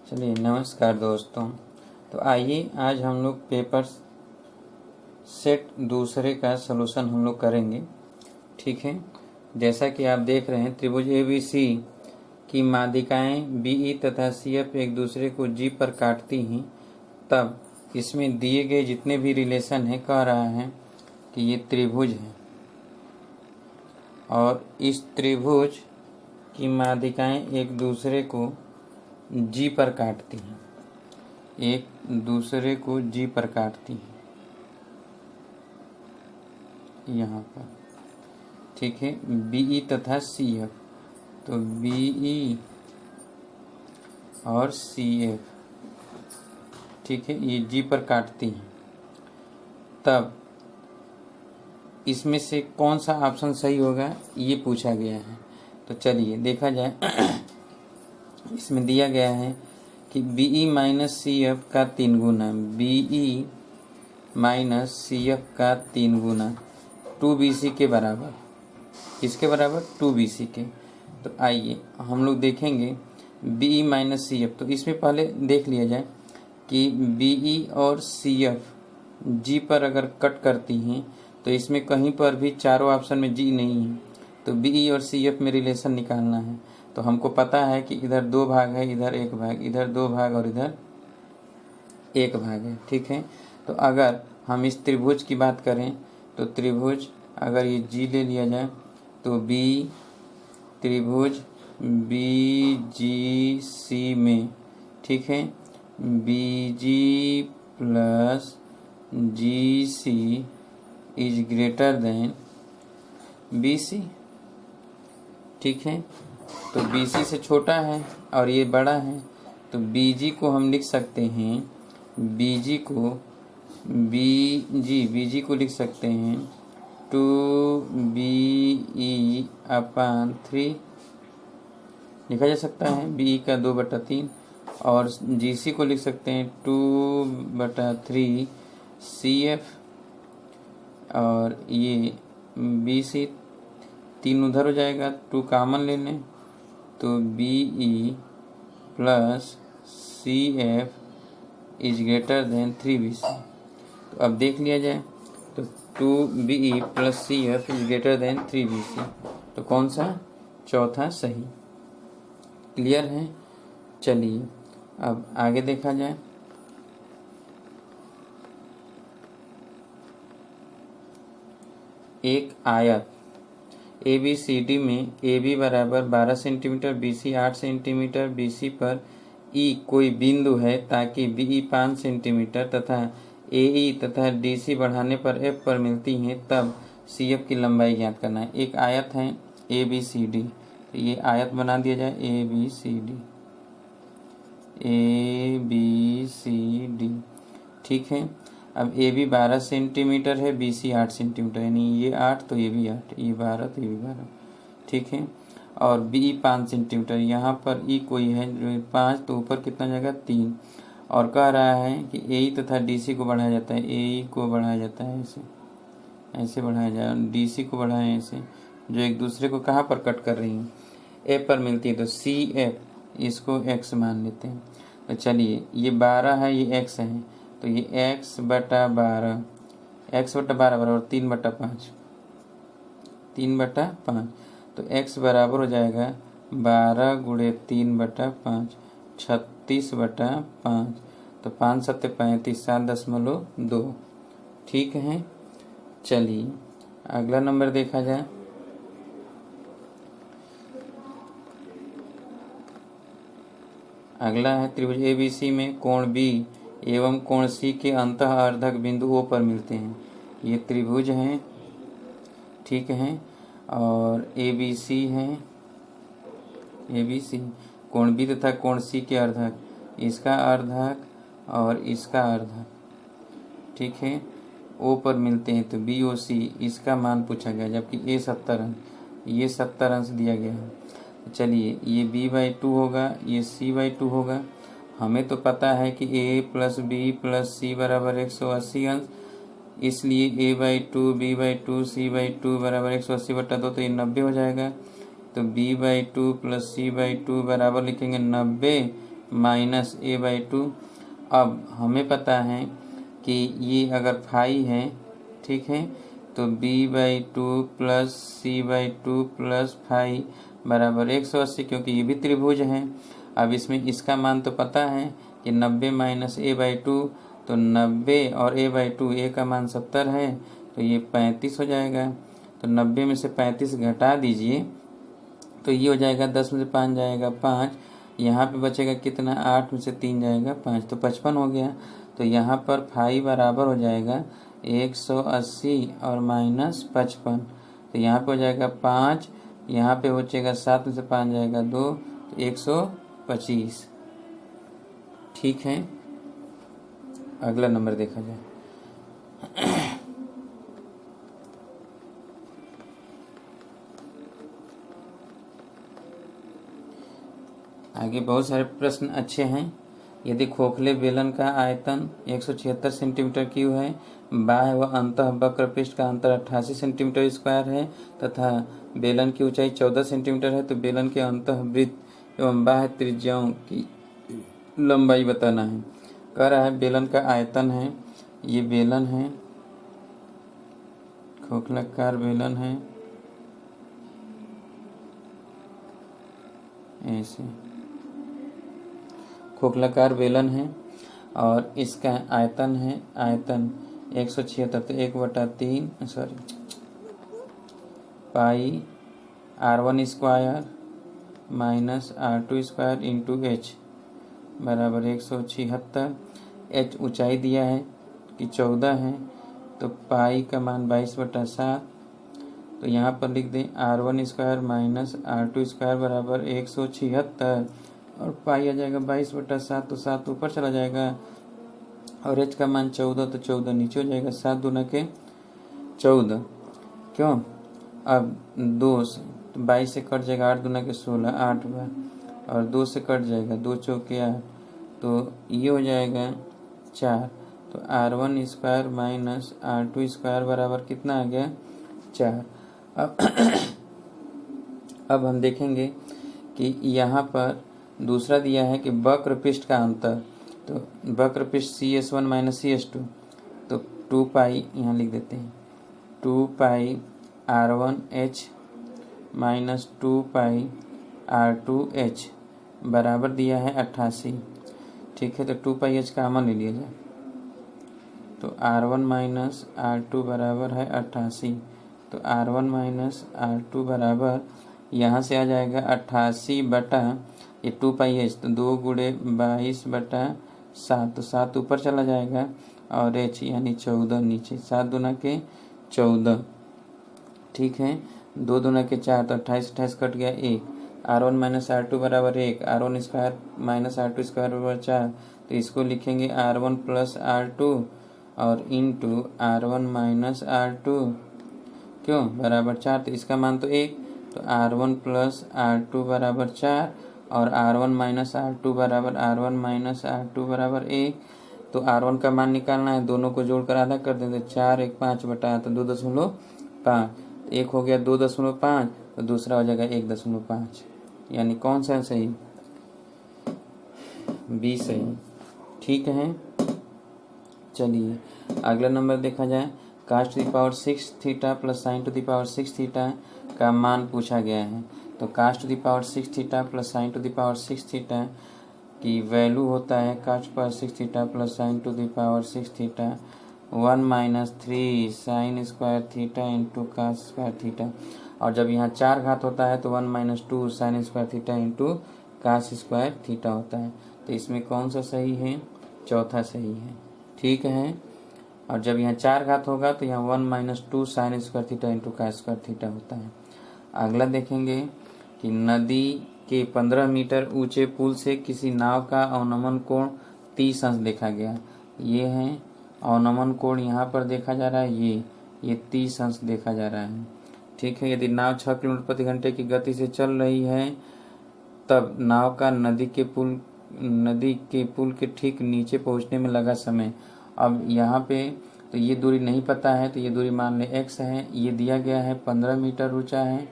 चलिए नमस्कार दोस्तों। तो आइए आज हम लोग पेपर सेट दूसरे का सलूशन हम लोग करेंगे। ठीक है, जैसा कि आप देख रहे हैं त्रिभुज ABC की माध्यिकाएं BE तथा CF एक दूसरे को G पर काटती हैं, तब इसमें दिए गए जितने भी रिलेशन हैं कह रहा है कि ये त्रिभुज है और इस त्रिभुज की माध्यिकाएं एक दूसरे को G पर काटती हैं, एक दूसरे को G पर काटती हैं यहाँ पर। ठीक है, BE तथा CF, तो BE और CF ठीक है ये G पर काटती हैं, तब इसमें से कौन सा ऑप्शन सही होगा ये पूछा गया है। तो चलिए देखा जाए। इसमें दिया गया है कि BE माइनस CF का 3 गुना, BE माइनस CF का 3 गुना 2BC के बराबर, किसके बराबर 2BC के। तो आइए हम लोग देखेंगे BE माइनस CF। तो इसमें पहले देख लिया जाए कि BE और CF G पर अगर कट करती हैं तो इसमें कहीं पर भी चारों ऑप्शन में G नहीं है, तो BE और CF में रिलेशन निकालना है। तो हमको पता है कि इधर 2 भाग है, इधर 1 भाग, इधर 2 भाग और इधर 1 भाग है। ठीक है, तो अगर हम इस त्रिभुज की बात करें तो त्रिभुज अगर ये G ले लिया जाए तो B त्रिभुज BGC में, ठीक है, BG plus GC is greater than BC। ठीक है, तो BC से छोटा है और ये बड़ा है, तो BG को हम लिख सकते हैं, BG को लिख सकते हैं 2BE अपान 3 लिखा जा सकता है, BE का 2/3, और GC को लिख सकते हैं 2/3 CF, और ये BC 3 उधर हो जाएगा, 2 कॉमन ले लें तो BE plus CF is greater than 3BC। तो अब देख लिया जाए तो 2BE plus CF is greater than 3BC, तो कौन सा चौथा सही। क्लियर है। चलिए अब आगे देखा जाए। एक आयत ABCD में AB बराबर 12 सेंटीमीटर, BC 8 सेंटीमीटर, BC पर E कोई बिंदु है ताकि BE 5 सेंटीमीटर तथा AE तथा DC बढ़ाने पर F पर मिलती हैं, तब CF की लंबाई ज्ञात करना है। एक आयत है ABCD, तो ये आयत बना दिया जाए ABCD। ठीक है, अब AB 12 सेंटीमीटर है, BC 8 सेंटीमीटर, यानी ये 8 तो ये भी 8, ये 12 तो ये भी 12। ठीक है, और BE 5 सेंटीमीटर, यहाँ पर E कोई है 5, तो ऊपर कितना जाएगा 3, और कह रहा है कि AE तथा DC को बढ़ाया जाता है, AE को बढ़ाया जाता है ऐसे बढ़ाया जाए, DC को बढ़ाएं ऐसे, जो एक दूसरे को कहाँ पर कट कर रही हैं A पर मिलती है, तो CF इसको X मान लेते हैं। तो चलिए ये 12 है, ये X है, तो ये X/12 बराबर 3/5, 3/5, तो X बराबर हो जाएगा 12 गुणे 3/5, 36/5, तो 5 7 35, 7.2। ठीक है, चलिए अगला नंबर देखा जाए। अगला है त्रिभुज ABC में कोण B एवं कोण C के अंतः अर्धक बिंदु O पर मिलते हैं। ये त्रिभुज हैं, ठीक है, और ABC है, ABC कोण B तथा कोण C के अर्धक, इसका अर्धक और इसका अर्धक, ठीक है, O पर मिलते हैं, तो BOC इसका मान पूछा गया, जबकि A 70 अंश, ये 70 अंश दिया गया है। चलिए ये B/2 होगा, ये C/2 होगा। हमें तो पता है कि A plus B plus C बराबर 180 अंश, इसलिए A/2 B/2 C/2 बराबर 180/2, तो ये 90 हो जाएगा। तो B/2 प्लस C/2 बराबर लिखेंगे 90 माइनस a/2। अब हमें पता है कि ये अगर फाई है, ठीक है, तो b/2 plus c/2 plus phi बराबर 180, क्योंकि ये भी त्रिभुज है। अब इसमें इसका मान तो पता है कि 90 माइनस a/2, तो 90 और a/2, a का मान 70 है, तो ये 35 हो जाएगा। तो 90 में से 35 घटा दीजिए तो ये हो जाएगा 10 में से 5 जाएगा 5, यहाँ पे बचेगा कितना, 8 में से 3 जाएगा 5, तो 55 हो गया। तो यहाँ पर फाई बराबर हो जाएगा 180 और माइनस 55, तो यहाँ पे हो जाएगा 5, यहाँ पे हो जाएगा 7 में से 5 जाएगा 2, तो 125। ठीक है, अगला नंबर देखा जाए। आगे बहुत सारे प्रश्न अच्छे हैं। यदि खोखले बेलन का आयतन 176 सेंटीमीटर क्यूब है, बाह्य व अंतः वक्र पृष्ठ का अंतर 88 सेंटीमीटर स्क्वायर है तथा बेलन की ऊंचाई 14 सेंटीमीटर है, तो बेलन के अंतः वृत्त एवं बाह्य त्रिज्याओं की लंबाई बताना है। कह रहा है बेलन का आयतन है, ये बेलन है, खोखलाकार बेलन है, ऐसे खोखलाकार बेलन है और इसका आयतन है, आयतन 176, तो 1/3 पाई r1 square minus r2 square into h बराबर 176। h ऊंचाई दिया है कि 14 है, तो पाई का मान 22/7, तो यहाँ पर लिख दें r1 square minus r2 square बराबर 176 और पाई आ जाएगा 22/7, तो 7 ऊपर चला जाएगा और h का मान 14, तो 14 नीचे हो जाएगा। 7 दूना के 14, क्यों, अब 2 से 22 से कट जाएगा, 8 दूना के 16, 8 बार, और 2 से कट जाएगा, 2 चौके 8, तो ये हो जाएगा 4, तो r1 square minus r2 square बराबर कितना आ गया, 4। अब हम देखेंगे कि यहाँ पर दूसरा दिया है कि वक्र पृष्ठ का अंतर, तो वक्र पृष्ठ CS1 माइनस CS2, तो 2 पाई यहाँ लिख देते हैं, 2 पाई r1h माइनस 2 पाई r2h बराबर दिया है 88। ठीक है, तो 2 पाई h कॉमन ले लिया जाए, तो r1 माइनस r2 बराबर है 88, तो r1 माइनस r2 बराबर यहाँ से आ जाएगा 88 बटा ये 2 पाई एच, तो 2 गुणे 22/7, तो 7 ऊपर चला जाएगा और एच यानी 14 नीचे, 7 दूना के 14। ठीक है, 2 दूना के 4, तो 28 कट गया 1, r1 माइनस r2 बराबर 1, r1 square minus r2 square बराबर 4, तो इसको लिखेंगे r1 प्लस r2 और इंटू r1 माइनस r2 क्यों बराबर 4, तो इसका मान तो 1, तो r1 प्लस r2 बराबर 4 और r1 माइनस r2 बराबर r1 माइनस r2 बराबर 1, तो r1 का मान निकालना है, दोनों को जोड़कर आधा कर देंगे, 4 1 5 बटा, तो 2.5, एक हो गया 2.5, तो दूसरा हो जाएगा 1.5, यानी कौन सा सही, बी सही। ठीक है, चलिए अगला नंबर देखा जाए। cos to the power 6 theta plus sine to the power 6 theta का मान पूछा गया है, तो cos to the power 6 theta plus sine to the power 6 theta की वैल्यू होता है cos to power 6 theta plus sine to the power 6 theta 1 minus 3 sine square theta into cos square theta, और जब यहाँ 4 घात होता है तो 1 minus 2 sine square theta into cos square theta होता है, तो इसमें कौन सा सही है, चौथा सही है। ठीक है, और जब यहाँ 4 घात होगा तो यहाँ 1 minus 2 sine square theta into cos square theta होता है। अगला देखेंगे कि नदी के 15 मीटर ऊंचे पुल से किसी नाव का अवनमन कोण 30 अंश देखा गया। ये है अवनमन कोण, यहाँ पर देखा जा रहा है ये 30 अंश देखा जा रहा है। ठीक है, यदि नाव 6 किलोमीटर प्रति घंटे की गति से चल रही है, तब नाव का नदी के पुल के ठीक नीचे पहुँचने में लगा समय। अब यहाँ पे तो ये दूरी नहीं पता है, तो ये दूरी मान लें x है, ये दिया गया है 15 मीटर ऊंचा है।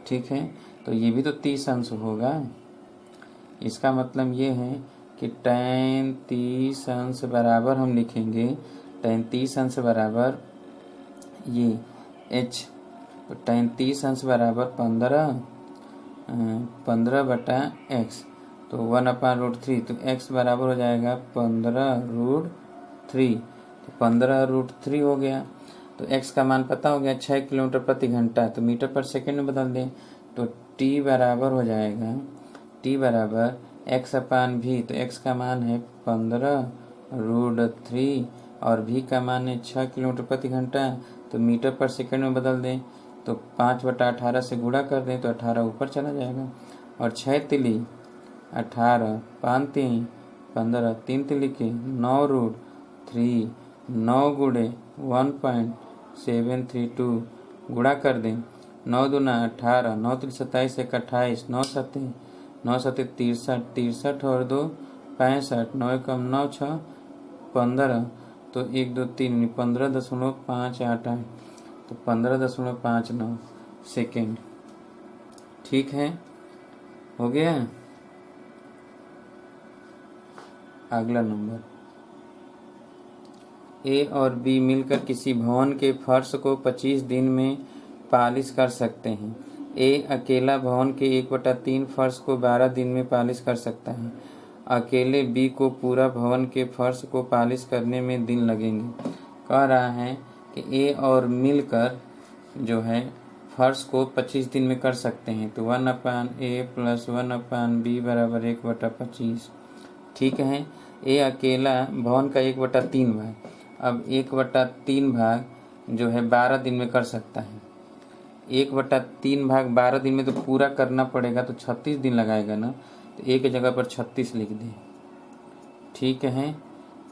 ठीक है, तो ये भी तो 30 अंश होगा, इसका मतलब ये है कि tan 30 अंश बराबर हम लिखेंगे tan 30 अंश बराबर ये h, तो tan 30 अंश बराबर 15/x, तो 1/√3, तो x बराबर हो जाएगा 15√3, तो 15√3 हो गया। तो x का मान पता हो गया 6 किलोमीटर प्रति घंटा, तो मीटर पर सेकंड में बदल दें, तो t बराबर हो जाएगा t बराबर x/v, तो x का मान है 15√3 और v का मान है 6 किलोमीटर प्रति घंटा, तो मीटर पर सेकंड में बदल दें, तो 5/18 से गुणा कर दें तो 18 ऊपर चला जाएगा। और 6 तिली 18, 5 3 15, 3 तिली के 9√3, 9 गुणे 1.732 गुणा कर दें, 9 दूना 18, 9 तिल 27, 1 28, 9 सते 63 और 2 65, 9 एकम 9 6 15, तो 1 2 3 15.588, तो 15.59 सेकेंड। ठीक है, हो गया। अगला नंबर, ए और बी मिलकर किसी भवन के फर्श को 25 दिन में पालिश कर सकते हैं। ए अकेला भवन के 1/3 फर्श को 12 दिन में पालिश कर सकता है। अकेले बी को पूरा भवन के फर्श को पालिश करने में दिन लगेंगे। कह रहा है कि ए और मिलकर जो है फर्श को 25 दिन में कर सकते हैं, तो 1/a + 1/b बराबर 1/25। ठीक है, ए अकेला भवन का 1/3 भाग, अब 1/3 भाग जो है 12 दिन में कर सकता है। 1/3 भाग 12 दिन में तो पूरा करना पड़ेगा, तो 36 दिन लगाएगा ना, तो एक जगह पर 36 लिख दें। ठीक है,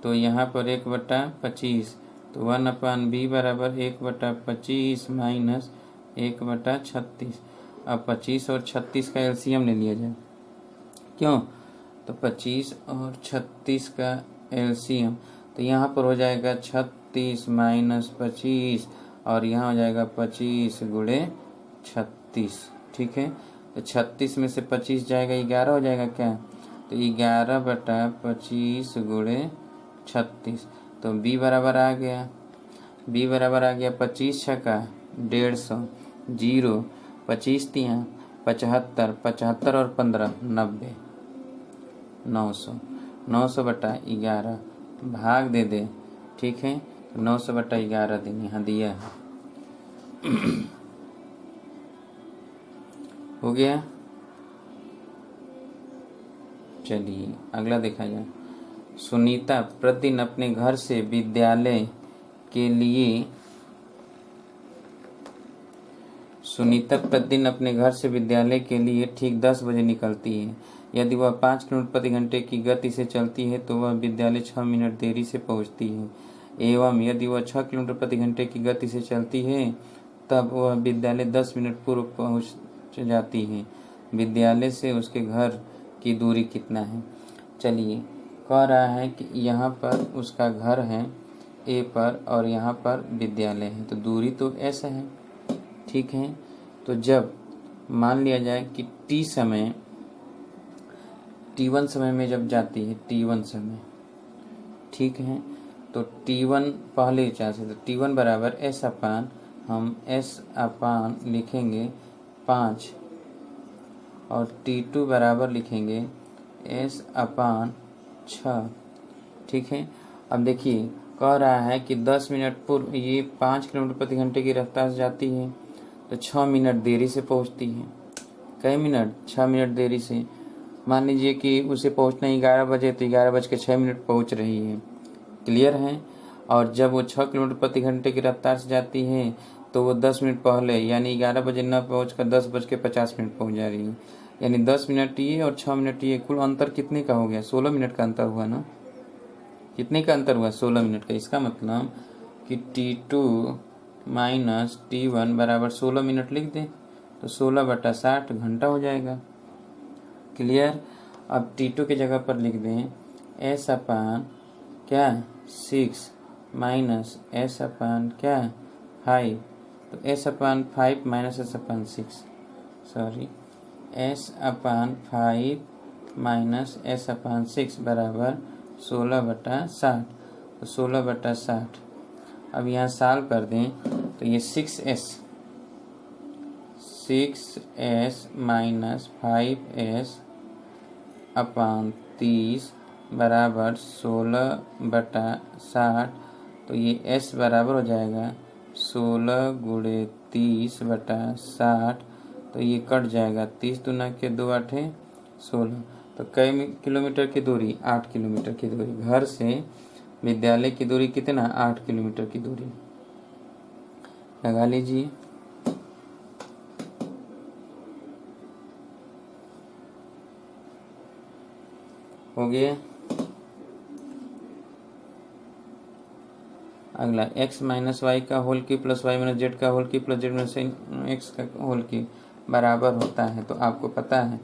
तो यहाँ पर 1/25, तो 1/b बराबर 1/25 माइनस 1/36। अब 25 और 36 का एलसीएम ले लिया जाए। क्यों? तो 25 और 36 का एलसीएम, तो यहाँ पर हो जाएगा 36 माइनस 25 और यहाँ हो जाएगा 25 गुणे 36। ठीक है, तो 36 में से 25 जाएगा 11 हो जाएगा क्या, तो 11/25 गुणे 36, तो b बराबर आ गया 25 छक्का 150, 0 25 तियाँ 75, 75 और 15 90, 900/11 भाग दे दे। ठीक है, 900/11 दिन यहाँ दिया है। हो गया। चलिए अगला देखा जाए। सुनीता प्रतिदिन अपने घर से विद्यालय के लिए ठीक 10 बजे निकलती है। यदि वह 5 किलोमीटर प्रति घंटे की गति से चलती है तो वह विद्यालय 6 मिनट देरी से पहुंचती है, एवं यदि वह 6 किलोमीटर प्रति घंटे की गति से चलती है तब वह विद्यालय 10 मिनट पूर्व पहुंच जाती है। विद्यालय से उसके घर की दूरी कितना है? चलिए, कह रहा है कि यहाँ पर उसका घर है ए पर और यहाँ पर विद्यालय है, तो दूरी तो ऐसा है। ठीक है, तो जब मान लिया जाए कि T1 समय में जब जाती है, T1 समय, ठीक है, तो T1 पहले चांस है, तो T1 बराबर S/, हम S/ लिखेंगे 5 और T2 बराबर लिखेंगे S/6। ठीक है, अब देखिए कह रहा है कि 10 मिनट पूर्व ये 5 किलोमीटर प्रति घंटे की रफ्तार से जाती है, तो 6 मिनट देरी से पहुंचती है। कई मिनट? 6 मिनट देरी से। मान लीजिए कि उसे पहुंचना 11 बजे, तो 11:06 पहुंच रही है। क्लियर है? और जब वो 6 किलोमीटर प्रति घंटे की रफ्तार से जाती है तो वो 10 मिनट पहले यानी 11 बजे न पहुँचकर 10:50 पहुँच जा रही है, यानी 10 मिनट ये और 6 मिनट ये, कुल अंतर कितने का हो गया? 16 मिनट का अंतर हुआ ना। कितने का अंतर हुआ? 16 मिनट का। इसका मतलब कि T2 माइनस T1 बराबर 16 मिनट लिख दें, तो 16/60 घंटा हो जाएगा। क्लियर? अब T2 की जगह पर लिख दें S/6 माइनस S/5, तो S/5 minus S/6, sorry S/5 minus S अपान 6 बराबर 16/60। तो 16/60 अब यहाँ सॉल्व कर दें तो ये 6s माइनस 5s अपान 30 बराबर 16/60। तो ये s बराबर हो जाएगा 16 गुणे 30/60। तो ये कट जाएगा, 30 दूना के 2 8 16। तो कई किलोमीटर की दूरी? 8 किलोमीटर की दूरी। घर से विद्यालय की दूरी कितना? 8 किलोमीटर की दूरी। लगा लीजिए। हो गया। अगला x माइनस वाई का होल की प्लस वाई माइनस जेड का होल की प्लस जेड माइनस एक्स का होल की बराबर होता है। तो आपको पता है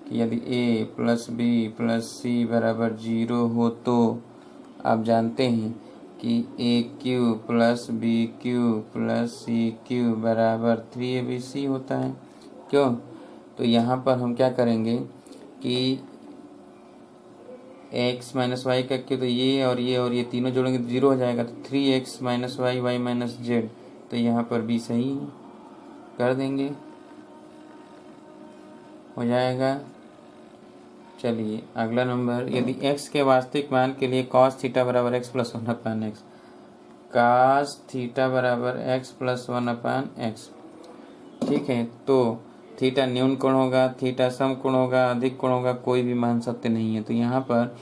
कि यदि a plus b plus c बराबर 0 हो तो आप जानते हैं कि a cube plus b cube plus c cube बराबर 3abc होता है। क्यों? तो यहाँ पर हम क्या करेंगे कि x माइनस वाई का क्यों, तो ये और ये तीनों जोड़ेंगे तो 0 हो जाएगा। तो 3x minus y y minus z, तो यहाँ पर भी सही है, कर देंगे, हो जाएगा। चलिए अगला नंबर, यदि x के वास्तविक मान के लिए cos थीटा बराबर x plus 1/x, cos theta बराबर x प्लस 1/x, ठीक है। तो थीटा न्यून कोण होगा, थीटा सम कोण होगा, अधिक कोण होगा, कोई भी मान सत्य नहीं है। तो यहाँ पर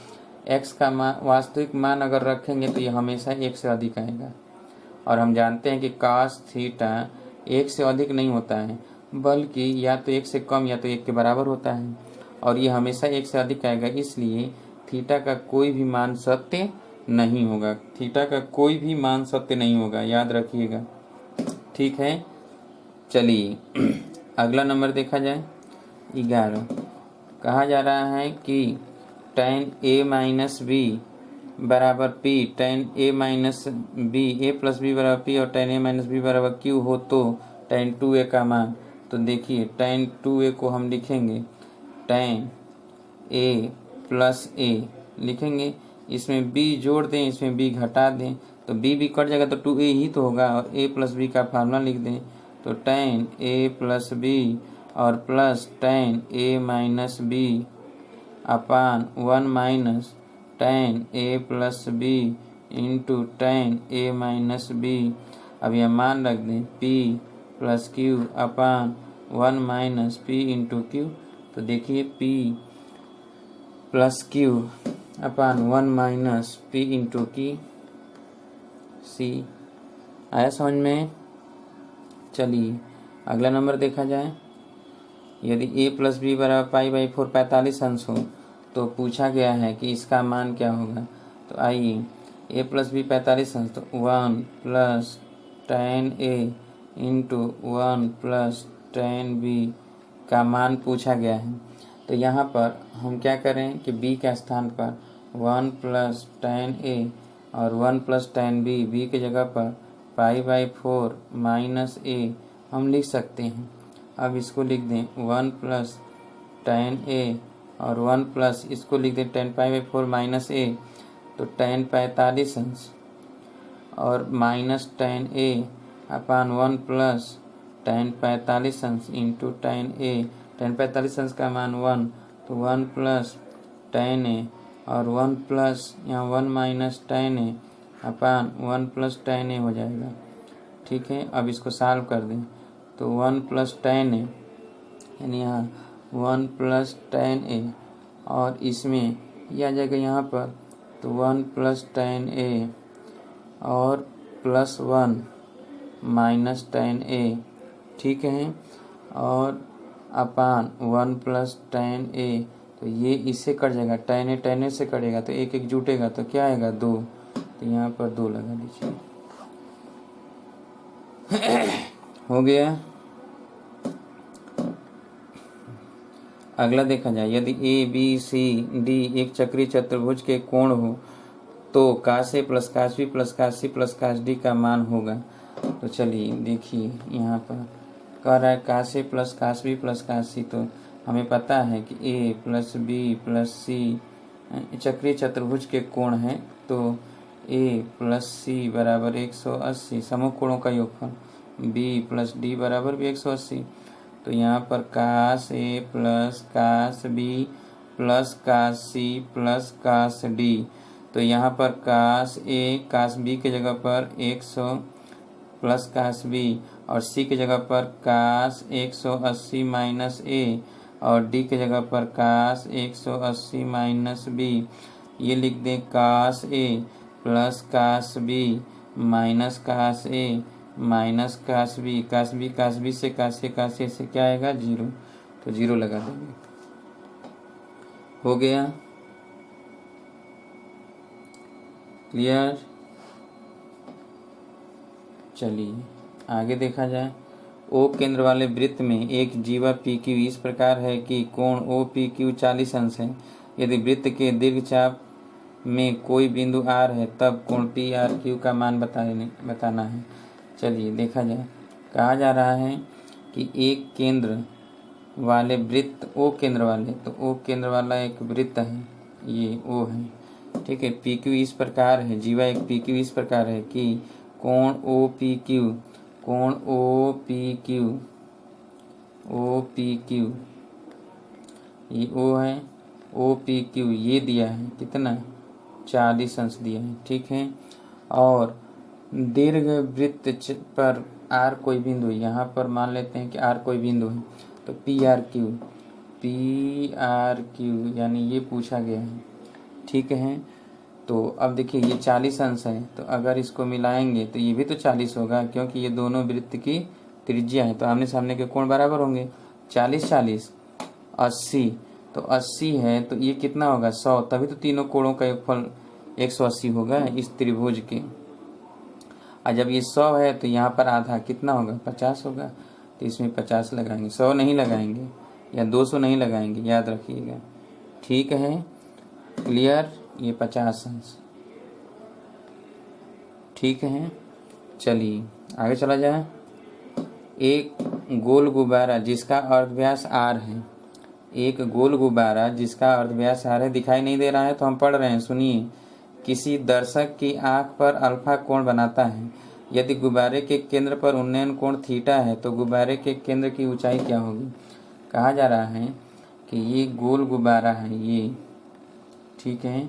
x का मान, वास्तविक मान अगर रखेंगे तो ये हमेशा 1 से अधिक आएगा। और हम जानते हैं कि cos थीटा 1 से अधिक नहीं होता है, बल्कि या तो 1 से कम या तो 1 के बराबर होता है, और ये हमेशा 1 से अधिक आएगा। इसलिए थीटा का कोई भी मान सत्य नहीं होगा, थीटा का कोई भी मान सत्य नहीं होगा, याद रखिएगा, ठीक है। चलिए अगला नंबर देखा जाए, 11। कहा जा रहा है कि tan a माइनस बी बराबर p, tan a minus b, a plus b बराबर p और tan a माइनस बी बराबर q हो तो tan 2a का मान। तो देखिए tan 2a को हम लिखेंगे tan a प्लस a लिखेंगे, इसमें b जोड़ दें, इसमें b घटा दें, तो b भी कट जाएगा तो 2a ही तो होगा, और a प्लस b का फार्मूला लिख दें। तो tan a प्लस b और plus tan a minus b upon 1 minus tan a plus b into tan a minus b। अब यह मान रख दें p प्लस q अपान 1 माइनस p इंटू q। तो देखिए p प्लस q अपान 1 माइनस p इंटू c। आया समझ में? चलिए अगला नंबर देखा जाए, यदि a प्लस बी बराबर π/4 45 अंश हो तो पूछा गया है कि इसका मान क्या होगा। तो आइए a प्लस बी 45 अंश, तो 1 plus tan a into 1 plus tan b का मान पूछा गया है। तो यहाँ पर हम क्या करें कि b के स्थान पर 1 प्लस tan a और 1 प्लस tan b, b की जगह पर π/4 माइनस a हम लिख सकते हैं। अब इसको लिख दें 1 प्लस tan a और 1 प्लस इसको लिख दें tan π/4 माइनस a, तो tan 45 अंश और minus tan a upon 1 plus tan 45 अंश इंटू tan a। tan 45 अंश का मान 1, तो 1 प्लस tan a और 1 प्लस यहाँ 1 minus tan a upon 1 plus tan a हो जाएगा, ठीक है। अब इसको सॉल्व कर दें तो 1 प्लस tan a यानी यहाँ 1 प्लस tan a और इसमें यह आ जाएगा यहाँ पर, तो 1 प्लस tan a और प्लस 1 माइनस tan a, ठीक है, और अपान 1 प्लस tan a। तो ये इससे कट जाएगा, tan a से कटेगा तो एक एक जुटेगा तो क्या आएगा 2, तो यहाँ पर 2 लगा लीजिए। हो गया। अगला देखा जाए, यदि ए बी सी डी एक चक्रीय चतुर्भुज के कोण हो तो cos a plus cos b plus cos c plus cos d का मान होगा। तो चलिए देखिए यहाँ पर कह रहा है cos a plus cos b plus cos c, तो हमें पता है कि ए प्लस बी प्लस सी चक्रीय चतुर्भुज के कोण हैं, तो ए प्लस सी बराबर 180 समूह कोणों का योगफल, बी प्लस डी बराबर भी 180। तो यहाँ पर cos A plus cos B plus cos C plus cos D, तो यहाँ पर कास ए कास बी के जगह पर 100 प्लस कास बी और सी की जगह पर कास 180 माइनस ए और डी की जगह पर कास 180 माइनस बी। ये लिख दें cos A plus cos B minus cos A minus cos B. Cos B से कास ए से क्या आएगा? 0, तो 0 लगा देंगे। हो गया क्लियर? चलिए आगे देखा जाए। ओ केंद्र वाले वृत्त में एक जीवा पी क्यू इस प्रकार है कि कोण ओ पी क्यू 40 अंश है। यदि वृत्त के दीर्घ चाप में कोई बिंदु आर है तब कोण पी आर क्यू का मान बताना है। चलिए देखा जाए। कहा जा रहा है कि एक केंद्र वाले वृत्त ओ केंद्र वाले, तो ओ केंद्र वाला एक वृत्त है, ये ओ है, ठीक है। पी क्यू इस प्रकार है, जीवा एक पी क्यू इस प्रकार है कि कोण ओ पी क्यू, कोण ओ पी क्यू ये ओ है, ओ पी क्यू ये दिया है कितना? 40 अंश दिया है, ठीक है। और दीर्घ वृत्त पर आर कोई बिंदु, यहाँ पर मान लेते हैं कि आर कोई बिंदु है, तो पी आर क्यू यानी ये पूछा गया है, ठीक है। तो अब देखिए ये 40 अंश है, तो अगर इसको मिलाएंगे तो ये भी तो 40 होगा, क्योंकि ये दोनों वृत्त की त्रिज्या है, तो आमने सामने के कोण बराबर होंगे। 40 40 80, तो 80 है तो ये कितना होगा? 100, तभी तो तीनों कोणों का योगफल 180 होगा इस त्रिभुज के। और जब ये 100 है तो यहाँ पर आधा कितना होगा? 50 होगा, तो इसमें 50 लगाएंगे, 100 नहीं लगाएंगे या 200 नहीं लगाएंगे, याद रखिएगा, ठीक है। क्लियर? ये 50 अंश, ठीक है। चलिए आगे चला जाए। एक गोल गुब्बारा जिसका अर्धव्यास r है, एक गोल गुब्बारा जिसका अर्धव्यास r है, दिखाई नहीं दे रहा है तो हम पढ़ रहे हैं, सुनिए। किसी दर्शक की आंख पर अल्फा कोण बनाता है। यदि गुब्बारे के केंद्र पर उन्नयन कोण थीटा है तो गुब्बारे के केंद्र की ऊंचाई क्या होगी? कहा जा रहा है कि ये गोल गुब्बारा है ये, ठीक है,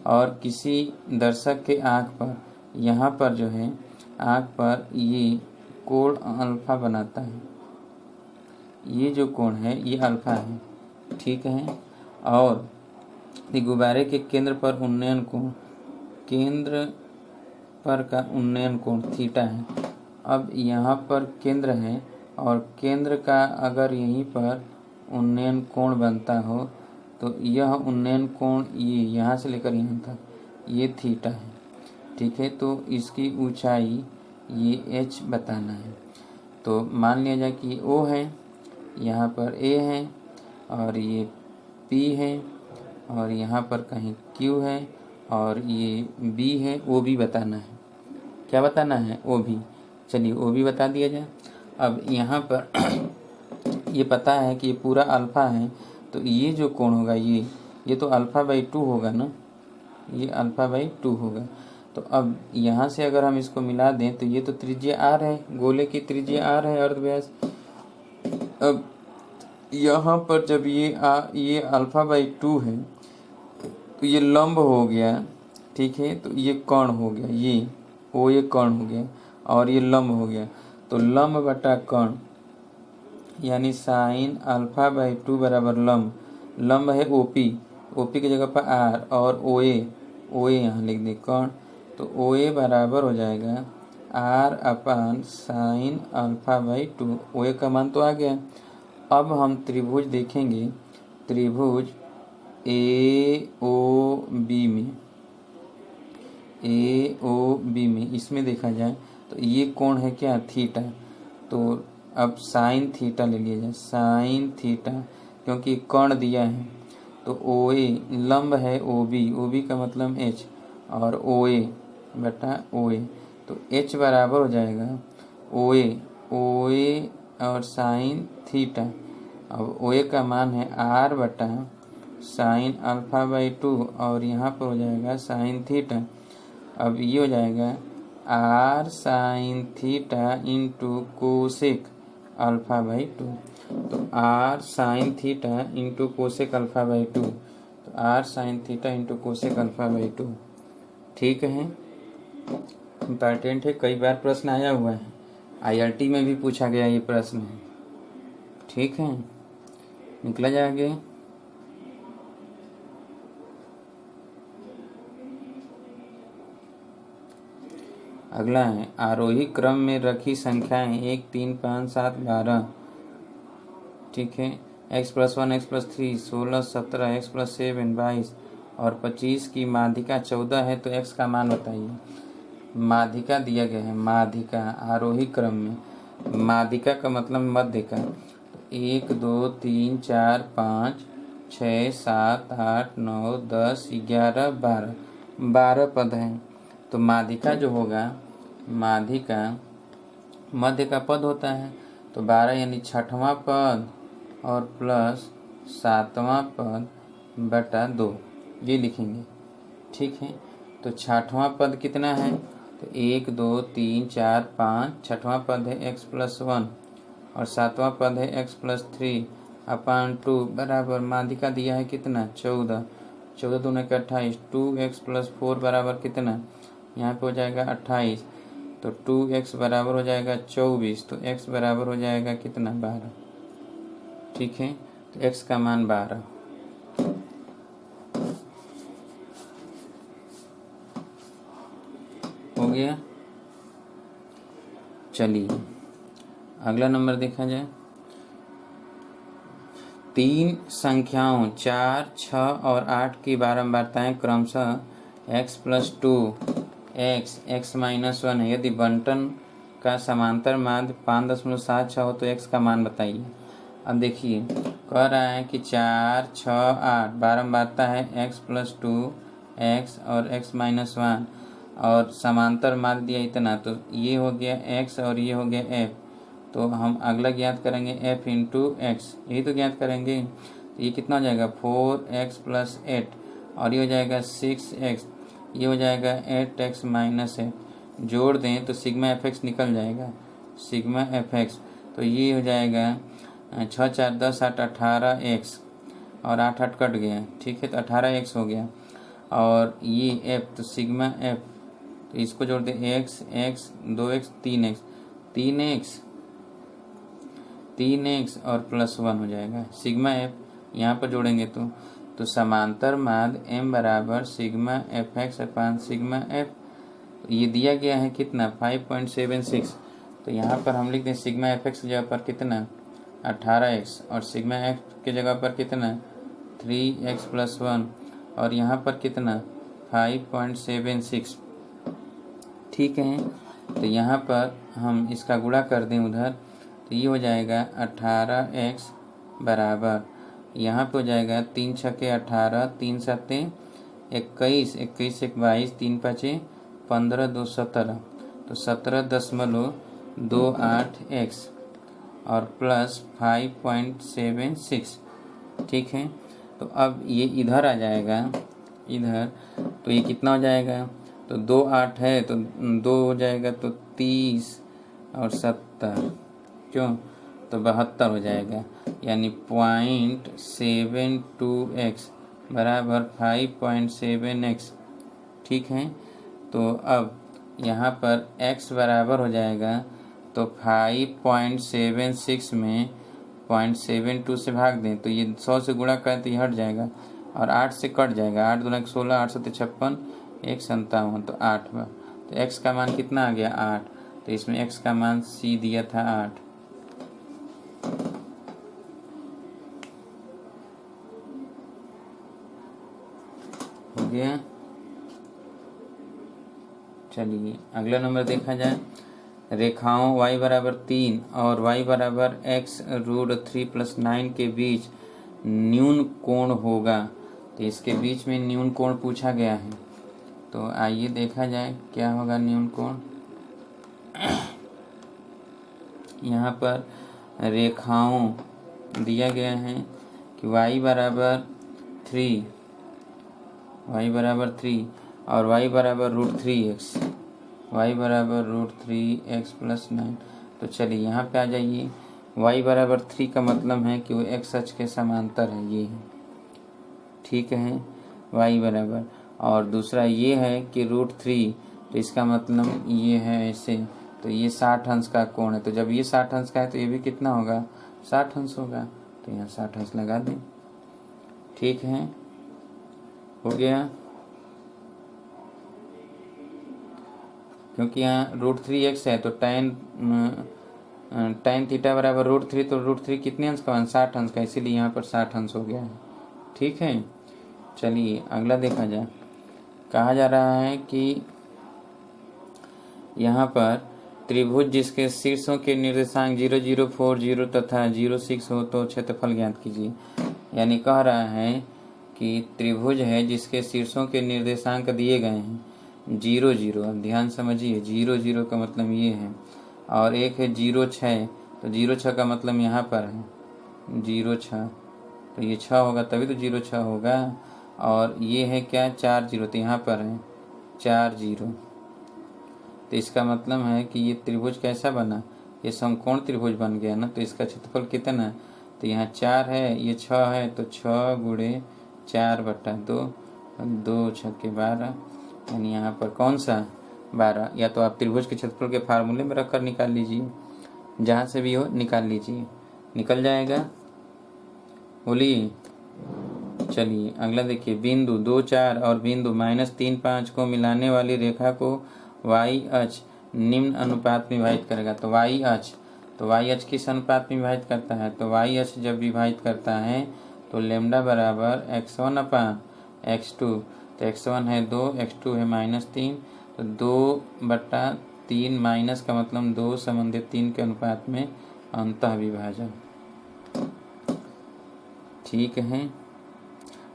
और किसी दर्शक के आंख पर, यहाँ पर जो है आंख पर ये कोण अल्फा बनाता है, ये जो कोण है ये अल्फा है, ठीक है। और गुब्बारे के केंद्र पर उन्नयन कोण, केंद्र पर का उन्नयन कोण थीटा है। अब यहाँ पर केंद्र है और केंद्र का अगर यहीं पर उन्नयन कोण बनता हो तो यह उन्नयन कोण ये यहाँ से लेकर यहाँ तक ये थीटा है, ठीक है। तो इसकी ऊंचाई ये h बताना है। तो मान लिया जाए कि O है, यहाँ पर A है और ये P है और यहाँ पर कहीं Q है और ये B है, OB बताना है। क्या बताना है? OB। चलिए OB बता दिया जाए। अब यहाँ पर ये पता है कि ये पूरा अल्फा है, तो ये जो कोण होगा ये तो अल्फा बाई 2 होगा ना, ये अल्फा बाई 2 होगा। तो अब यहाँ से अगर हम इसको मिला दें तो ये तो त्रिज्या r है, गोले की त्रिज्या r है, अर्धव्यास। अब यहाँ पर जब ये अल्फा बाई 2 है तो ये लंब हो गया, ठीक है, तो ये कर्ण हो गया, ये कर्ण हो गया और ये लंब हो गया, तो लंब बटा कर्ण यानी साइन अल्फा बाई 2 बराबर लंब है ओपी की जगह पर आर और ओए यहाँ लिख दी कर्ण, तो ओए बराबर हो जाएगा r upon sine alpha by 2। OA का मान तो आ गया। अब हम त्रिभुज देखेंगे, त्रिभुज AOB में इसमें देखा जाए तो ये कोण है क्या? थीटा। तो अब साइन थीटा ले लिया जाए, साइन थीटा, क्योंकि कर्ण दिया है, तो OA लंब है OB का मतलब H और OA बटा OA, तो H बराबर हो जाएगा OA और साइन थीटा, अब ओ ए का मान है आर बटा साइन अल्फा बाई 2 और यहाँ पर हो जाएगा साइन थीटा। अब ये हो जाएगा r sine theta into cosec alpha by 2। तो r sine theta into cosec alpha by 2, तो r sine theta into cosec alpha by 2। ठीक है, इम्पॉर्टेंट है, कई बार प्रश्न आया हुआ है, आईआरटी में भी पूछा गया ये प्रश्न है। ठीक है, निकला जाएगा। अगला है आरोही क्रम में रखी संख्याएं 1, 3, 5, 7, 12। ठीक है, x+1, x+3 16, 17, x+7 22 और 25 की माध्यिका 14 है, तो x का मान बताइए। माध्यिका दिया गया है, माध्यिका आरोही क्रम में, माध्यिका का मतलब मध्य का। 1, 2, 3, 4, 5, 6, 7, 8, 9, 10, 11, 12, 12 पद हैं। तो माध्यिका जो होगा, माध्यिका मध्य का पद होता है, तो 12 यानी छठवां पद और प्लस 7वां पद बटा 2, ये लिखेंगे। ठीक है, तो छठवां पद कितना है, तो 1, 2, 3, 4, 5, छठवां पद है x+1 और 7वां पद है x+3 अपान 2 बराबर माध्यिका दिया है कितना 14, 14 दूने का 28, 2x+4 बराबर कितना, यहाँ पे हो जाएगा 28, तो 2x बराबर हो जाएगा 24, तो x बराबर हो जाएगा कितना 12। ठीक है, तो x का मान 12 हो गया। चलिए अगला नंबर देखा जाए। 3 संख्याओं 4, 6 और 8 की बारंबारताएं क्रमशः x+2, x−1 है। यदि बंटन का समांतर माध्य 5.76 हो तो x का मान बताइए। अब देखिए कह रहा है कि 4, 6, 8 बारंबारता है x+2, x और x−1 और समांतर माध्य दिया इतना, तो ये हो गया x और ये हो गया f। तो हम अगला ज्ञात करेंगे f इंटू एक्स, यही तो ज्ञात करेंगे। तो ये कितना हो जाएगा 4x+8 और ये हो जाएगा 6x, ये हो जाएगा 8x-8, जोड़ दें तो सिग्मा fx निकल जाएगा, सिग्मा fx। तो ये हो जाएगा 6, 4, 10, 8, 18x और 8, 8 कट गया। ठीक है, तो 18x हो गया और ये f, तो सिग्मा f, तो इसको जोड़ दें x, x, 2x, 3x और +1 हो जाएगा, सिग्मा f यहाँ पर जोड़ेंगे तो समांतर माध्य m बराबर सिग्मा fx अपान सिग्मा f। तो ये दिया गया है कितना 5.76, तो यहाँ पर हम लिख दें सिग्मा fx की जगह पर कितना 18x और सिग्मा f की जगह पर कितना 3x+1 और यहाँ पर कितना 5.76। ठीक है, तो यहाँ पर हम इसका गुणा कर दें उधर, तो ये हो जाएगा 18x बराबर, यहाँ पे हो जाएगा 3 छक्के 18, 3 सत्ते 21, 21 एक 22, 3 पचे 15, 2 17, तो 17.28x और प्लस 5.76। ठीक है, तो अब ये इधर आ जाएगा, इधर तो ये कितना हो जाएगा, तो 2 8 है तो 2 हो जाएगा, तो 30 और 70 क्यों, तो 72 हो जाएगा, यानी 0.72x बराबर 5.7x। ठीक है, तो अब यहाँ पर x बराबर हो जाएगा, तो 5.76 में 0.72 से भाग दें तो ये 100 से गुणा करें तो ये हट जाएगा और 8 से कट जाएगा, 8 दूना 16, 8 सत्ते 56, 1 57, तो 8 बार, तो x का मान कितना आ गया 8, तो इसमें x का मान c दिया था 8। हो गया। चलिए अगला नंबर देखा जाए। रेखाओं y बराबर 3 और y बराबर x√3+9 के बीच न्यून कोण होगा, तो इसके बीच में न्यून कोण पूछा गया है। तो आइए देखा जाए क्या होगा न्यून कोण। यहाँ पर रेखाओं दिया गया है कि y बराबर 3 और y बराबर √3x, y बराबर √3x प्लस 9। तो चलिए यहाँ पे आ जाइए। y बराबर 3 का मतलब है कि वो x अक्ष के समांतर है, ये है, ठीक है, y बराबर। और दूसरा ये है कि √3, तो इसका मतलब ये है ऐसे, तो ये 60 अंश का कोण है। तो जब ये 60 अंश का है तो ये भी कितना होगा, 60 अंश होगा। तो यहाँ 60 अंश लगा दें, ठीक है, हो गया। क्योंकि यहाँ √3x है तो tan थीटा बराबर √3, तो √3 कितने अंश का, 60 अंश का, इसीलिए यहाँ पर 60 अंश हो गया है, ठीक है। चलिए अगला देखा जाए। कहा जा रहा है कि यहाँ पर त्रिभुज जिसके शीर्षों के निर्देशांक 0, 0, 4, 0 तथा 0, 6 हो तो क्षेत्रफल ज्ञात कीजिए। यानी कह रहा है कि त्रिभुज है जिसके शीर्षों के निर्देशांक दिए गए हैं 0, 0। अब ध्यान समझिए, 0, 0 का मतलब ये है, और एक है 0, 6, तो 0, 6 का मतलब यहाँ पर है 0, 6, तो ये 6 होगा तभी तो 0, 6 होगा। और ये है क्या, 4, 0, तो यहाँ पर है 4, 0, तो इसका मतलब है कि ये त्रिभुज कैसा बना, ये समकोण त्रिभुज बन गया ना। तो इसका क्षेत्रफल कितना है, तो यहाँ 4 है, ये 6 है, तो 6 गुणे 4/2, 2 छक्के 12, यानी यहाँ पर कौन सा 12। या तो आप त्रिभुज के क्षेत्रफल के फार्मूले में रखकर निकाल लीजिए, जहाँ से भी हो निकाल लीजिए, निकल जाएगा, बोलिए। चलिए अगला देखिए। बिंदु 2, 4 और बिंदु -3, 5 को मिलाने वाली रेखा को y अक्ष निम्न अनुपात में विभाजित करेगा। तो y अक्ष किस अनुपात में विभाजित करता है, तो y अक्ष जब विभाजित करता है तो लैम्डा बराबर x1/x2, तो x1 है 2, x2 है -3, तो 2/3 माइनस का मतलब 2 संबंधित 3 के अनुपात में अंतः विभाजन, ठीक है,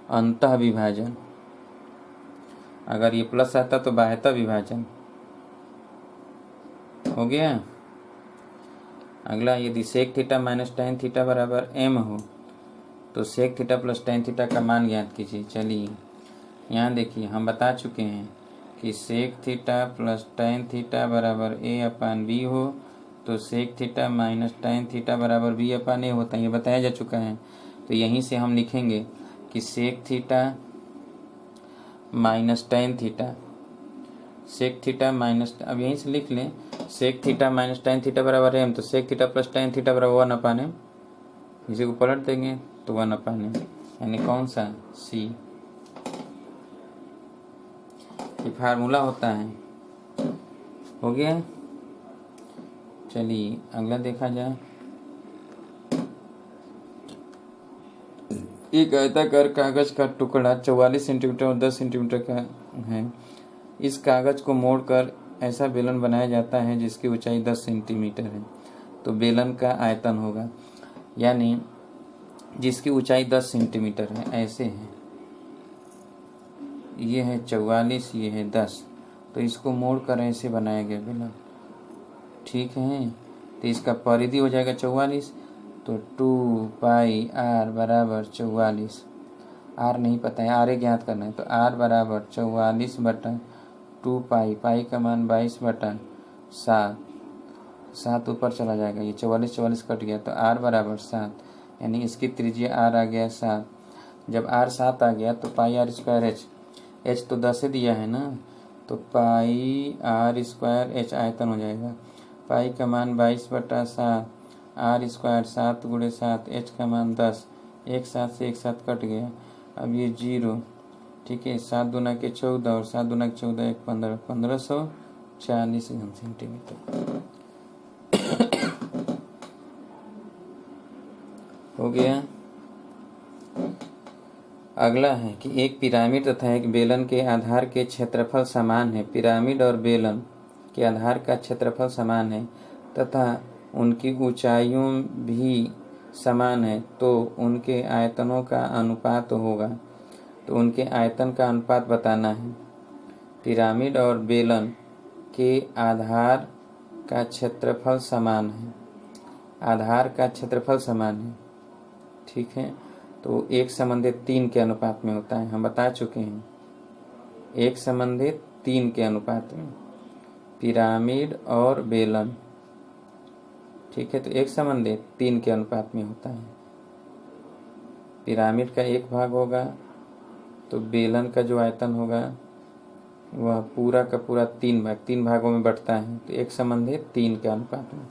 अंतः विभाजन। अगर ये प्लस आता तो बाह्यतः विभाजन हो गया। अगला, यदि sec theta minus tan theta बराबर m हो तो sec theta plus tan theta का मान ज्ञात कीजिए। चलिए यहाँ देखिए, हम बता चुके हैं कि sec theta plus tan theta बराबर a/b हो तो sec theta minus tan theta बराबर b/a होता है, ये बताया जा चुका है। तो यहीं से हम लिखेंगे कि sec theta minus tan theta, sec theta minus, अब यहीं से लिख लें, sec theta minus tan theta बराबर m, तो sec theta plus tan theta बराबर 1/m, इसी को पलट देंगे तो 1/m, यानी कौन सा, c। ये फार्मूला होता है, हो गया। चलिए अगला देखा जाए। एक आयताकार कागज का टुकड़ा 44 सेंटीमीटर और 10 सेंटीमीटर का है। इस कागज को मोड़कर ऐसा बेलन बनाया जाता है जिसकी ऊंचाई 10 सेंटीमीटर है। तो बेलन का आयतन होगा, यानी जिसकी ऊंचाई 10 सेंटीमीटर है, ऐसे है, ये है 44, ये है 10, तो इसको मोड़कर ऐसे बनाया गया बेलन, ठीक है। तो इसका परिधि हो जाएगा 44, तो 2πr बराबर 44, r नहीं पता है, r ज्ञात करना है, तो r बराबर 44/2π, पाई का मान 22/7, 7 ऊपर चला जाएगा, ये 44 कट गया, तो r बराबर 7, यानी इसकी त्रिज्या r आ गया 7। जब r 7 आ गया तो πr²h, h तो 10 दिया है ना, तो πr²h आयतन हो जाएगा, पाई का मान 22/7, r² 7 × 7, h का मान 10, एक 7 से एक 7 कट गया, अब ये 0, ठीक है, 7 दूना के 14 और 7 दूना के 14 एक 15, 1540 सेंटीमीटर हो गया। अगला है कि एक पिरामिड तथा एक बेलन के आधार के क्षेत्रफल समान है। पिरामिड और बेलन के आधार का क्षेत्रफल समान है तथा उनकी ऊंचाइयों भी समान है, तो उनके आयतनों का अनुपात होगा। तो उनके आयतन का अनुपात बताना है। पिरामिड और बेलन के आधार का क्षेत्रफल समान है, आधार का क्षेत्रफल समान है, ठीक है, तो 1:3 के अनुपात में होता है, हम बता चुके हैं 1:3 के अनुपात में पिरामिड और बेलन। ठीक है, तो 1:3 के अनुपात में होता है। पिरामिड का 1 भाग होगा तो बेलन का जो आयतन होगा वह पूरा का पूरा 3 भागों में बंटता है, तो 1:3 के अनुपात में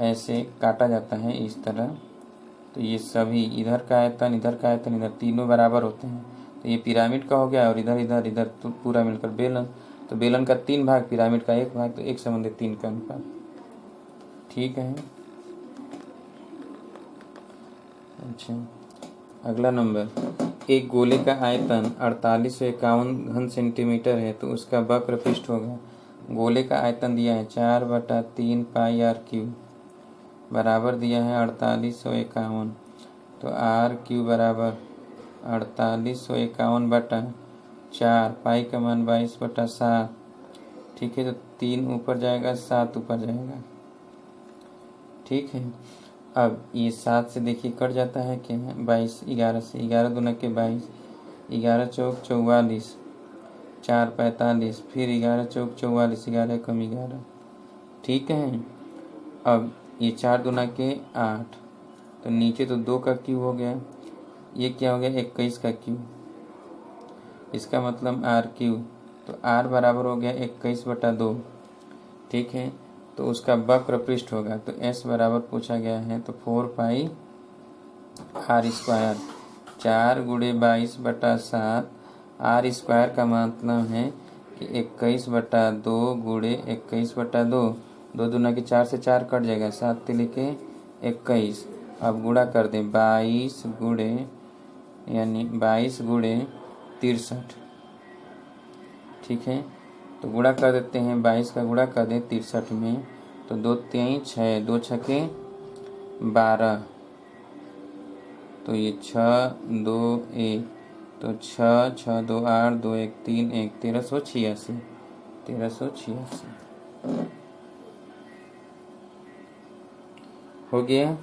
ऐसे काटा जाता है इस तरह। तो ये सभी इधर का आयतन इधर का आयतन इधर तीनों बराबर होते हैं, तो ये पिरामिड का हो गया और इधर इधर इधर तो पूरा मिलकर बेलन। तो बेलन का 3 भाग पिरामिड का 1 भाग, तो 1:3 का अनुपात। ठीक है। अच्छा, अगला नंबर, एक गोले का आयतन 4851 घन सेंटीमीटर है, तो उसका वक्र पृष्ठ होगा। गोले का आयतन दिया है 4/3 पाई आर क्यूब, बराबर दिया है 4851, तो आर क्यूब बराबर 4851/4, पाई का मान 22/7। ठीक है, तो 3 ऊपर जाएगा 7 ऊपर जाएगा। ठीक है, अब ये 7 से देखिए कट जाता है क्या, 22 11 से, 11 दूना के 22, 11 चौक 44, 4 45, फिर 11 चौक 44, 11 कम 11। ठीक है, अब ये 4 दूना के 8, तो नीचे तो 2 का क्यूब हो गया, ये क्या हो गया 21 का क्यूब, इसका मतलब आर क्यूब, तो आर बराबर हो गया 21/2। ठीक है, तो उसका वक्र पृष्ठ होगा, तो एस बराबर पूछा गया है, तो 4 पाई आर स्क्वायर, 4 गुणे 22/7, आर स्क्वायर का मतलब है कि 21/2 गुणे 21/2, 2 दूना के 4 से 4 कट जाएगा, 7 तिल के 21। अब गुणा कर दें 22 गुणे यानी 22 गुणे 63। ठीक है, तो गुणा कर देते हैं, 22 का गुणा कर दें 63 में, तो 2 3 6, 2 छके 12, तो ये 6 2 1, तो 6 6 2 8 2 1 3 1, 1386, 1386 हो गया।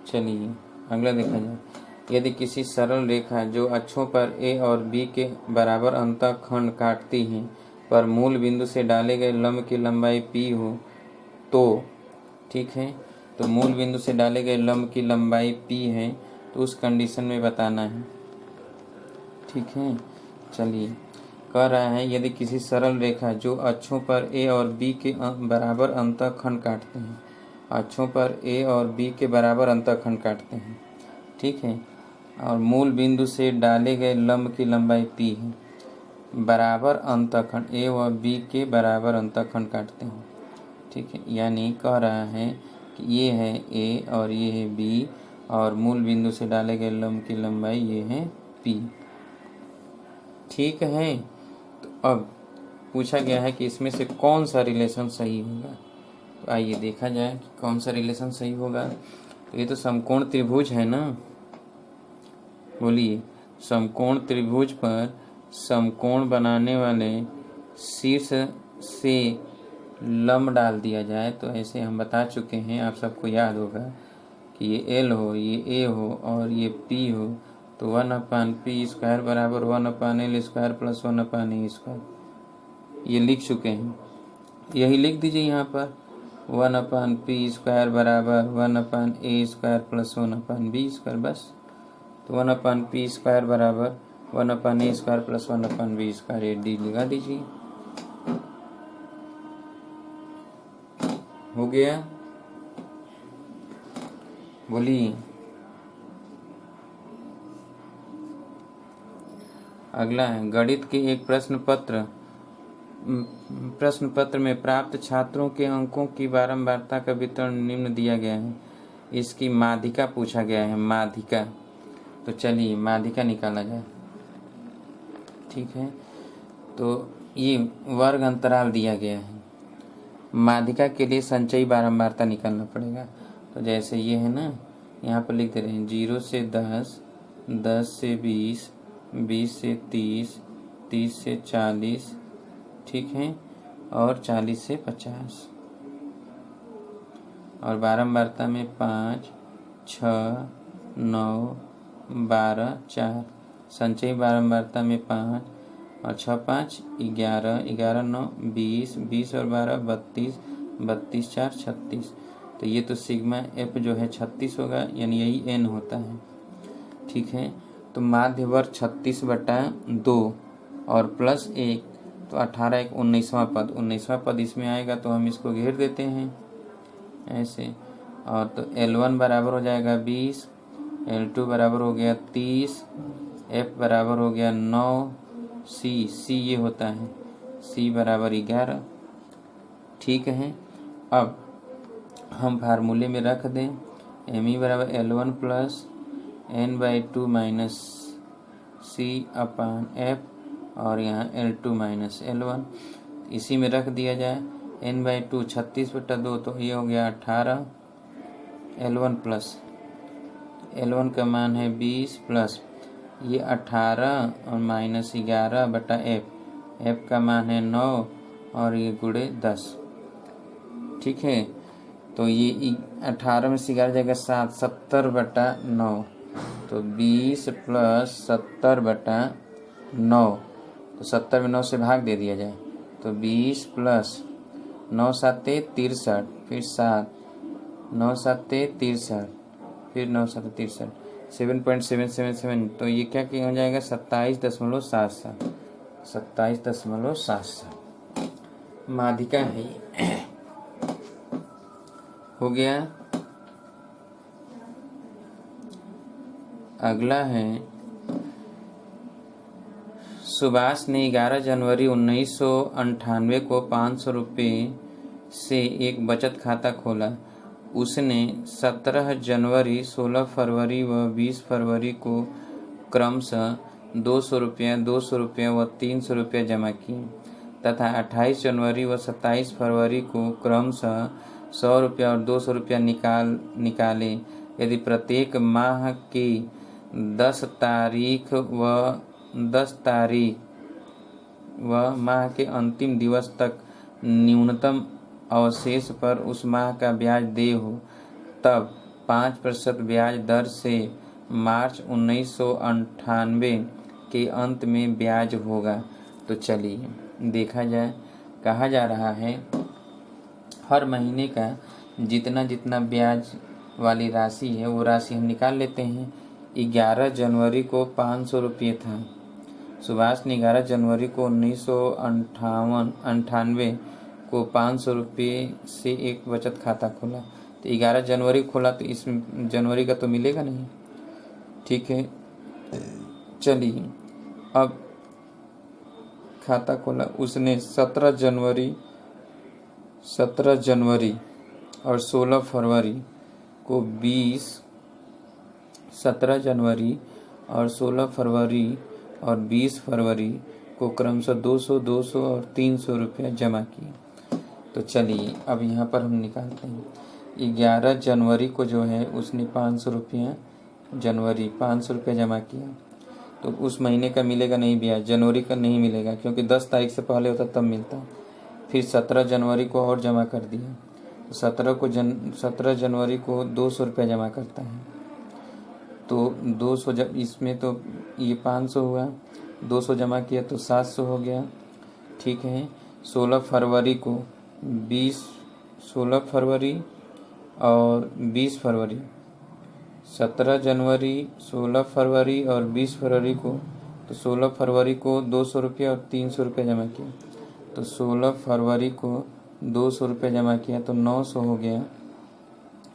चलिए अगला देखा जाए, यदि किसी सरल रेखा जो अक्षों पर ए और बी के बराबर अंतःखंड काटती है पर मूल बिंदु से डाले गए लंब की लंबाई पी हो तो, ठीक है, तो मूल बिंदु से डाले गए लंब की लंबाई पी है, तो उस कंडीशन में बताना है। ठीक है, चलिए कह रहा है यदि किसी सरल रेखा जो अक्षों पर ए और बी के बराबर अंतःखंड काटते हैं, अक्षों पर ए और बी के बराबर अंतःखंड काटते हैं, ठीक है, और मूल बिंदु से डाले गए लंब की लंबाई पी है, बराबर अंतःखंड ए व बी के बराबर अंतःखंड काटते हैं। ठीक है, यानी कह रहा है कि ये है ए और ये है बी और मूल बिंदु से डाले गए लंब की लंबाई ये है पी। ठीक है, तो अब पूछा गया है कि इसमें से कौन सा रिलेशन सही होगा, तो आइए देखा जाए कि कौन सा रिलेशन सही होगा। तो ये तो समकोण त्रिभुज है ना, बोलिए, समकोण त्रिभुज पर समकोण बनाने वाले शीर्ष से लंब डाल दिया जाए, तो ऐसे हम बता चुके हैं, आप सबको याद होगा कि ये एल हो, ये ए हो और ये पी हो, तो 1/p² बराबर 1/l² प्लस 1/a², ये लिख चुके हैं, यही लिख दीजिए यहाँ पर 1/p² बराबर 1/a² प्लस 1/b², बस। तो 1/p² बराबर 1/a² प्लस 1/b², ये डी लगा दीजिए, हो गया। बोलिए अगला है, गणित के एक प्रश्न पत्र में प्राप्त छात्रों के अंकों की बारंबारता का वितरण निम्न दिया गया है, इसकी माध्यिका पूछा गया है, माध्यिका। तो चलिए माध्यिका निकाला जाए। ठीक है, तो ये वर्ग अंतराल दिया गया है, माध्यिका के लिए संचयी बारंबारता निकालना पड़ेगा। तो जैसे ये है ना, यहाँ पर लिख दे रहे हैं 0 से 10, 10 से 20, 20 से 30, 30 से 40, ठीक है, और 40 से 50, और बारंबारता में 5, 6, 9, 12, 4। संचयी बारंबारता में 5 और 6 5 11, 11 9 20, 20 और 12 32, 32 4 36। तो ये तो सिग्मा एफ जो है 36 होगा, यानी यही एन होता है। ठीक है, तो माध्य वर्ग 36/2 और प्लस 1, तो 18 एक 19वां पद, 19वां पद इसमें आएगा तो हम इसको घेर देते हैं ऐसे। और तो L1 बराबर हो जाएगा 20, L2 बराबर हो गया 30, F बराबर हो गया 9, C ये होता है C बराबर 11। ठीक है, अब हम फार्मूले में रख दें ME बराबर L1 plus N/2 minus C/F और यहाँ L2 माइनस L1 इसी में रख दिया जाए। N/2 36/2, तो ये हो गया 18। L1 प्लस L1 का मान है 20 प्लस ये 18 और माइनस 11/F, F का मान है 9 और ये गुणे 10। ठीक है, तो ये 18 में से 11 जाएगा 7, 70/9, तो 20 प्लस 70/9, तो 70 में 9 से भाग दे दिया जाए तो 20 प्लस 9 7 63, फिर 7, 9 7 63, फिर 9 7 63, 7.777, तो ये क्या हो जाएगा 27.77, 27.77 माध्यिका है ये। हो गया। अगला है सुभाष ने 11 जनवरी 1998 को 500 रुपये से एक बचत खाता खोला। उसने 17 जनवरी, 16 फरवरी व 20 फरवरी को क्रमशः 200 रुपया, 200 रुपया व 300 रुपया जमा किए तथा 28 जनवरी व 27 फरवरी को क्रमशः 100 रुपया और 200 रुपया निकाले। यदि प्रत्येक माह की 10 तारीख व माह के अंतिम दिवस तक न्यूनतम अवशेष पर उस माह का ब्याज देय हो, तब 5% ब्याज दर से मार्च 1998 के अंत में ब्याज होगा। तो चलिए देखा जाए। कहा जा रहा है हर महीने का जितना जितना ब्याज वाली राशि है वो राशि हम निकाल लेते हैं। 11 जनवरी को 500 रुपये था। सुभाष ने 11 जनवरी को 1998 को 500 रुपये से एक बचत खाता खोला। तो 11 जनवरी खोला तो इसमें जनवरी का तो मिलेगा नहीं। ठीक है, चलिए अब खाता खोला उसने 17 जनवरी और 16 फरवरी को 17 जनवरी और 16 फरवरी और 20 फरवरी को क्रमशः 200, 200 और 300 रुपया जमा किए। तो चलिए अब यहाँ पर हम निकालते हैं। 11 जनवरी को जो है उसने 500 रुपया 500 रुपया जमा किया, तो उस महीने का मिलेगा नहीं ब्याज, जनवरी का नहीं मिलेगा क्योंकि 10 तारीख से पहले होता तब मिलता। फिर 17 जनवरी को और जमा कर दिया, 17 जनवरी को 200 रुपया जमा करता है। तो 200 जब इसमें तो ये 500 हुआ, 200 जमा किया तो 700 हो गया। ठीक है, 16 फरवरी और 20 फरवरी, 17 जनवरी, 16 फरवरी और 20 फरवरी को, तो 16 फरवरी को 200 रुपया और 300 रुपया जमा किया, तो 16 फरवरी को 200 रुपया जमा किया तो 900 हो गया।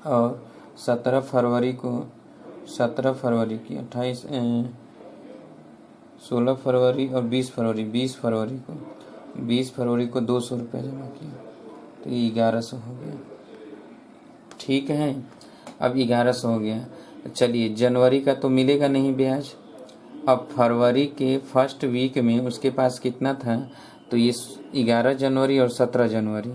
और 17 फरवरी की 16 फरवरी और 20 फरवरी को 200 रुपया जमा किया तो 1100 हो गया। ठीक है, अब 1100 हो गया। तो चलिए जनवरी का तो मिलेगा नहीं ब्याज। अब फरवरी के फर्स्ट वीक में उसके पास कितना था, तो ये 11 जनवरी और 17 जनवरी,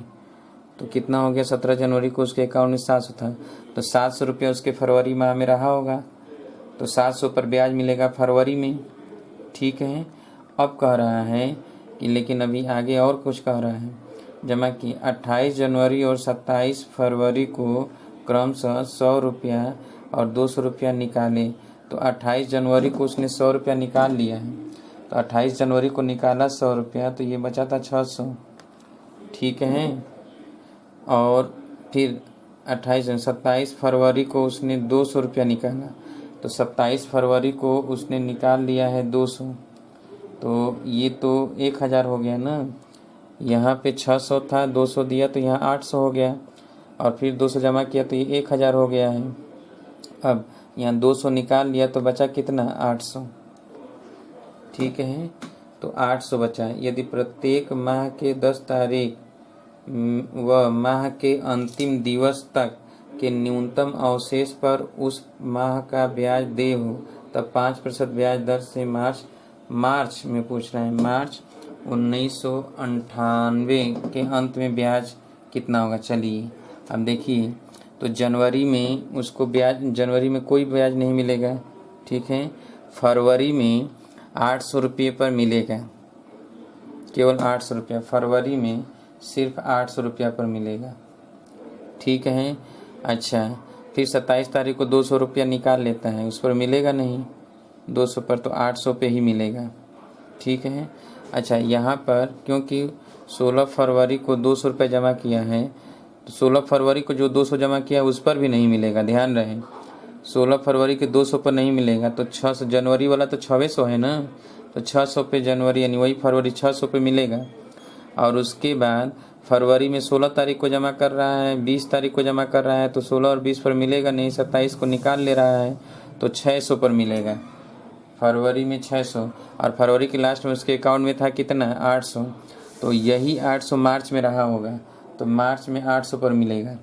तो कितना हो गया। 17 जनवरी को उसके अकाउंट में 700 था, तो 700 रुपया उसके फरवरी माह में रहा होगा, तो 700 पर ब्याज मिलेगा फरवरी में। ठीक है, अब कह रहा है कि लेकिन अभी आगे और कुछ कह रहा है। जमा की 28 जनवरी और 27 फरवरी को क्रमशः 100 रुपया और 200 रुपया निकाले, तो 28 जनवरी को उसने 100 रुपया निकाल लिया है। तो 28 जनवरी को निकाला 100 रुपया, तो ये बचा था 600, ठीक है। और फिर 27 फरवरी को उसने 200 रुपया निकाला, तो 27 फरवरी को उसने निकाल लिया है 200, तो ये तो 1000 हो गया ना। यहाँ पे 600 था, 200 दिया तो यहाँ 800 हो गया, और फिर 200 जमा किया तो ये 1000 हो गया है। अब यहाँ 200 निकाल लिया तो बचा कितना, 800, ठीक है। तो 800 बचा। यदि प्रत्येक माह के 10 तारीख व माह के अंतिम दिवस तक के न्यूनतम अवशेष पर उस माह का ब्याज देय हो, तब 5% ब्याज दर से मार्च में पूछ रहे हैं, मार्च 1998 के अंत में ब्याज कितना होगा। चलिए अब देखिए, तो जनवरी में उसको ब्याज, जनवरी में कोई ब्याज नहीं मिलेगा, ठीक है। फरवरी में 800 रुपये पर मिलेगा, केवल 800 रुपया, फरवरी में सिर्फ 800 रुपया पर मिलेगा, ठीक है। अच्छा, फिर 27 तारीख को 200 रुपया निकाल लेता है, उस पर मिलेगा नहीं 200 पर, तो 800 पे ही मिलेगा, ठीक है। अच्छा, यहाँ पर क्योंकि 16 फरवरी को 200 रुपये जमा किया है, तो 16 फरवरी को जो 200 जमा किया उस पर भी नहीं मिलेगा, ध्यान रहे। 16 फरवरी के 200 पर नहीं मिलेगा, तो 600, जनवरी वाला तो 600 है ना, तो 600 पे जनवरी यानी वही फरवरी 600 पे मिलेगा। और उसके बाद फरवरी में 16 तारीख को जमा कर रहा है, 20 तारीख को जमा कर रहा है, तो 16 और 20 पर मिलेगा नहीं, 27 को निकाल ले रहा है, तो 600 पर मिलेगा, फरवरी में 600। और फरवरी के लास्ट में उसके अकाउंट में था कितना, 800, तो यही 800 मार्च में रहा होगा, तो मार्च में 800 पर मिलेगा,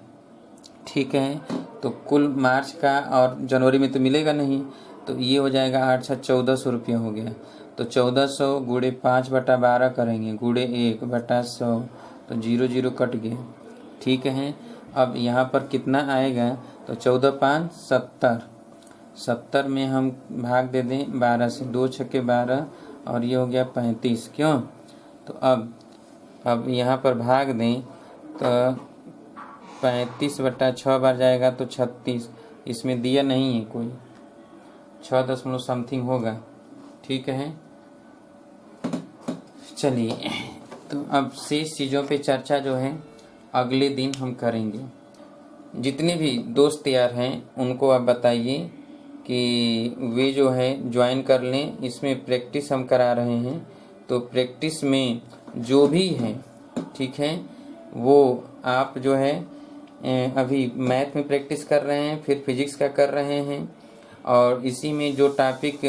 ठीक है। तो कुल मार्च का और जनवरी में तो मिलेगा नहीं, तो ये हो जाएगा 8 1400 रुपया हो गया। तो 1400 गुणे 5/12 करेंगे, गुणे 1/100, तो 0 कट गया, ठीक है। अब यहाँ पर कितना आएगा, तो 14 5 70, 70 में हम भाग दे दें 12 से, 2 छक्के 12, और ये हो गया 35, क्यों। तो अब यहाँ पर भाग दें तो 35/6 बार जाएगा तो 36, इसमें दिया नहीं है कोई, 6 दशमलव समथिंग होगा, ठीक है। चलिए, तो अब शेष चीज़ों पे चर्चा जो है अगले दिन हम करेंगे। जितने भी दोस्त यार हैं उनको आप बताइए कि वे जो है ज्वाइन कर लें, इसमें प्रैक्टिस हम करा रहे हैं, तो प्रैक्टिस में जो भी है, ठीक है, वो आप जो है अभी मैथ में प्रैक्टिस कर रहे हैं, फिर फिजिक्स का कर रहे हैं, और इसी में जो टॉपिक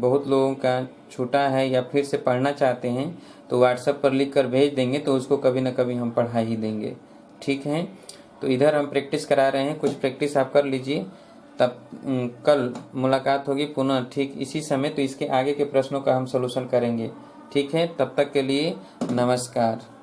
बहुत लोगों का छूटा है या फिर से पढ़ना चाहते हैं, तो व्हाट्सएप पर लिख कर भेज देंगे, तो उसको कभी ना कभी हम पढ़ा ही देंगे, ठीक है। तो इधर हम प्रैक्टिस करा रहे हैं, कुछ प्रैक्टिस आप कर लीजिए, तब कल मुलाकात होगी पुनः ठीक इसी समय, तो इसके आगे के प्रश्नों का हम सलूशन करेंगे, ठीक है। तब तक के लिए नमस्कार।